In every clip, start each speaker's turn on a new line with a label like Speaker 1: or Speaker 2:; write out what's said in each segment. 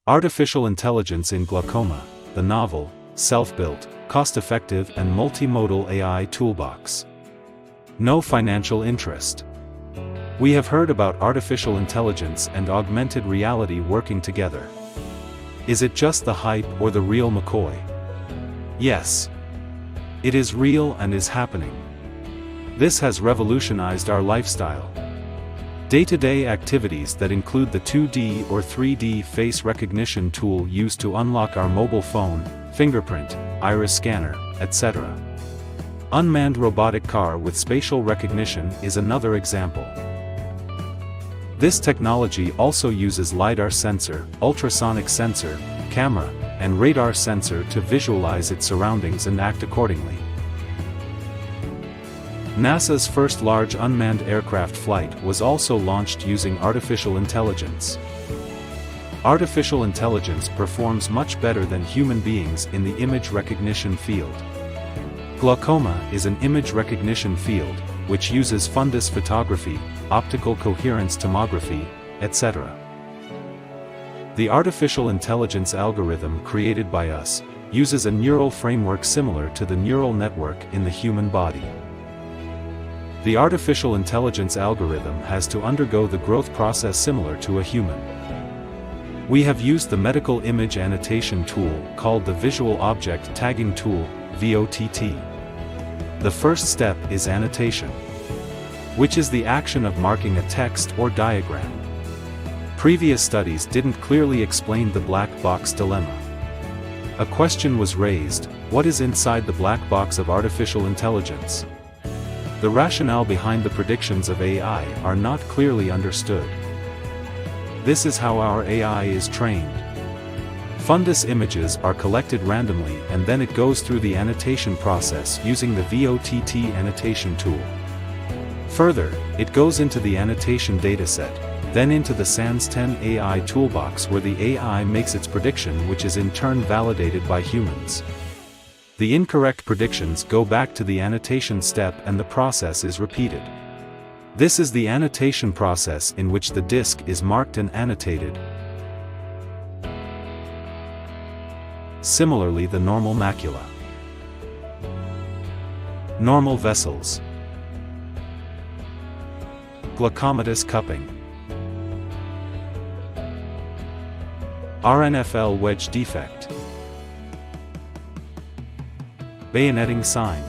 Speaker 1: Artificial intelligence in glaucoma, the novel, self-built, cost-effective and multimodal AI toolbox. No financial interest. We have heard about artificial intelligence and augmented reality working together. Is it just the hype or the real McCoy? Yes. It is real and is happening. This has revolutionized our lifestyle. Day-to-day activities that include the 2D or 3D face recognition tool used to unlock our mobile phone, fingerprint, iris scanner, etc. Unmanned robotic car with spatial recognition is another example. This technology also uses LiDAR sensor, ultrasonic sensor, camera, and radar sensor to visualize its surroundings and act accordingly. NASA's first large unmanned aircraft flight was also launched using artificial intelligence. Artificial intelligence performs much better than human beings in the image recognition field. Glaucoma is an image recognition field, which uses fundus photography, optical coherence tomography, etc. The artificial intelligence algorithm created by us uses a neural framework similar to the neural network in the human body. The artificial intelligence algorithm has to undergo the growth process similar to a human. We have used the medical image annotation tool called the Visual Object Tagging Tool, VOTT. The first step is annotation, which is the action of marking a text or diagram. Previous studies didn't clearly explain the black box dilemma. A question was raised: what is inside the black box of artificial intelligence? The rationale behind the predictions of AI are not clearly understood. This is how our AI is trained. Fundus images are collected randomly and then it goes through the annotation process using the VOTT annotation tool. Further, it goes into the annotation dataset, then into the SANS-10 AI toolbox where the AI makes its prediction, which is in turn validated by humans. The incorrect predictions go back to the annotation step and the process is repeated. This is the annotation process in which the disc is marked and annotated. Similarly, the normal macula. Normal vessels. Glaucomatous cupping. RNFL wedge defect. Bayoneting sign.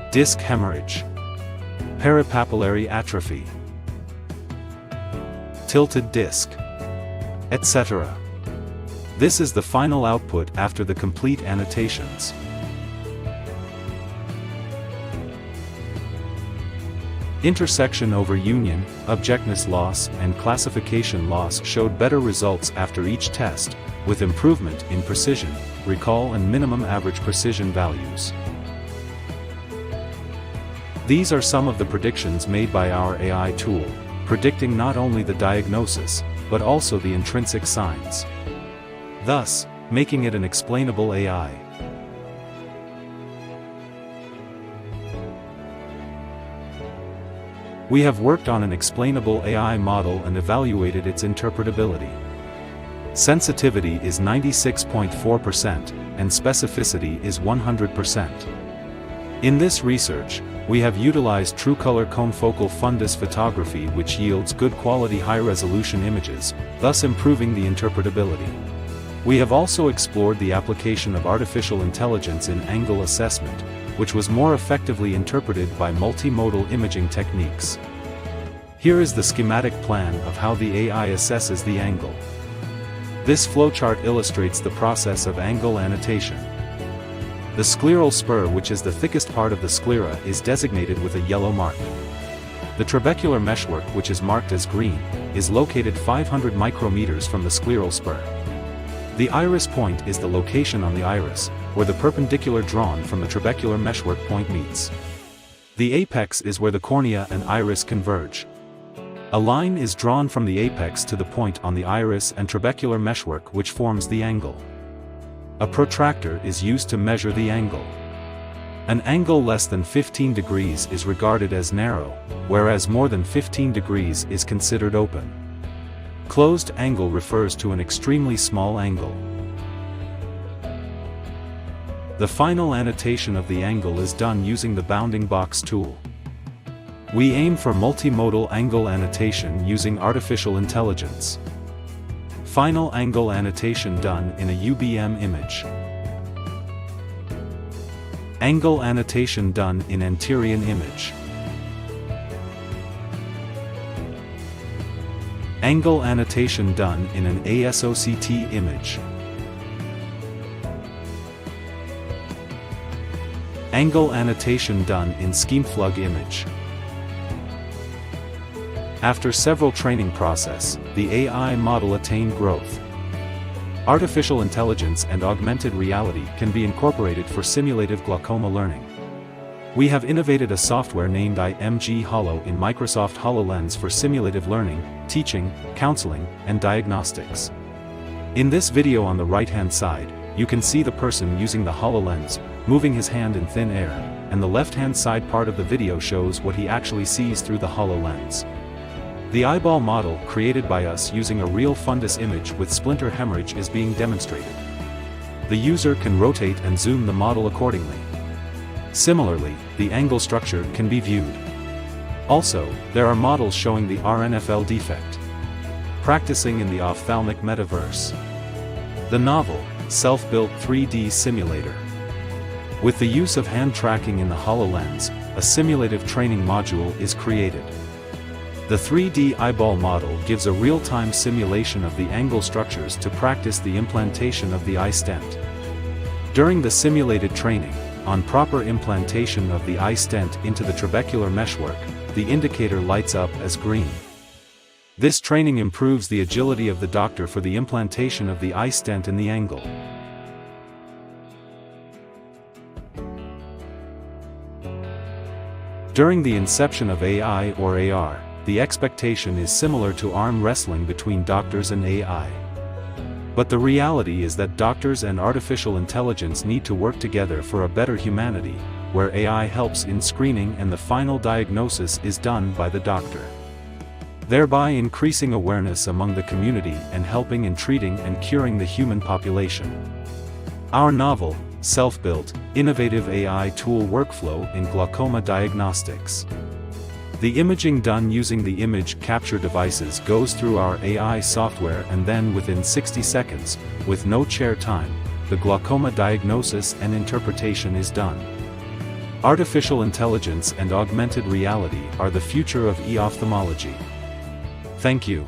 Speaker 1: Disc hemorrhage. Peripapillary atrophy. Tilted disc. Etc. This is the final output after the complete annotations. Intersection over union, objectness loss, and classification loss showed better results after each test, with improvement in precision, recall and minimum average precision values. These are some of the predictions made by our AI tool, predicting not only the diagnosis, but also the intrinsic signs, thus making it an explainable AI. We have worked on an explainable AI model and evaluated its interpretability. Sensitivity is 96.4% and specificity is 100%. In this research, we have utilized true-color confocal fundus photography, which yields good quality high-resolution images, thus improving the interpretability. We have also explored the application of artificial intelligence in angle assessment, which was more effectively interpreted by multimodal imaging techniques. Here is the schematic plan of how the AI assesses the angle. This flowchart illustrates the process of angle annotation. The scleral spur, which is the thickest part of the sclera, is designated with a yellow mark. The trabecular meshwork, which is marked as green, is located 500 micrometers from the scleral spur. The iris point is the location on the iris, where the perpendicular drawn from the trabecular meshwork point meets. The apex is where the cornea and iris converge. A line is drawn from the apex to the point on the iris and trabecular meshwork, which forms the angle. A protractor is used to measure the angle. An angle less than 15 degrees is regarded as narrow, whereas more than 15 degrees is considered open. Closed angle refers to an extremely small angle. The final annotation of the angle is done using the bounding box tool. We aim for multimodal angle annotation using artificial intelligence. Final angle annotation done in a UBM image. Angle annotation done in Anterior image. Angle annotation done in an AIOC2024 image. Angle annotation done in SchemeFlug image. After several training process, the AI model attained growth. Artificial intelligence and augmented reality can be incorporated for simulative glaucoma learning. We have innovated a software named IMG Holo in Microsoft HoloLens for simulative learning, teaching, counseling, and diagnostics. In this video on the right-hand side, you can see the person using the HoloLens, moving his hand in thin air, and the left-hand side part of the video shows what he actually sees through the HoloLens. The eyeball model created by us using a real fundus image with splinter hemorrhage is being demonstrated. The user can rotate and zoom the model accordingly. Similarly, the angle structure can be viewed. Also, there are models showing the RNFL defect. Practicing in the ophthalmic metaverse. The novel, self-built 3D simulator. With the use of hand tracking in the HoloLens, a simulative training module is created. The 3D eyeball model gives a real-time simulation of the angle structures to practice the implantation of the eye stent. During the simulated training, on proper implantation of the eye stent into the trabecular meshwork, the indicator lights up as green. This training improves the agility of the doctor for the implantation of the eye stent in the angle. During the inception of AI or AR, the expectation is similar to arm wrestling between doctors and AI. But the reality is that doctors and artificial intelligence need to work together for a better humanity, where AI helps in screening and the final diagnosis is done by the doctor, thereby increasing awareness among the community and helping in treating and curing the human population. Our novel, self-built, innovative AI tool workflow in glaucoma diagnostics. The imaging done using the image capture devices goes through our AI software, and then within 60 seconds, with no chair time, the glaucoma diagnosis and interpretation is done. Artificial intelligence and augmented reality are the future of e-ophthalmology. Thank you.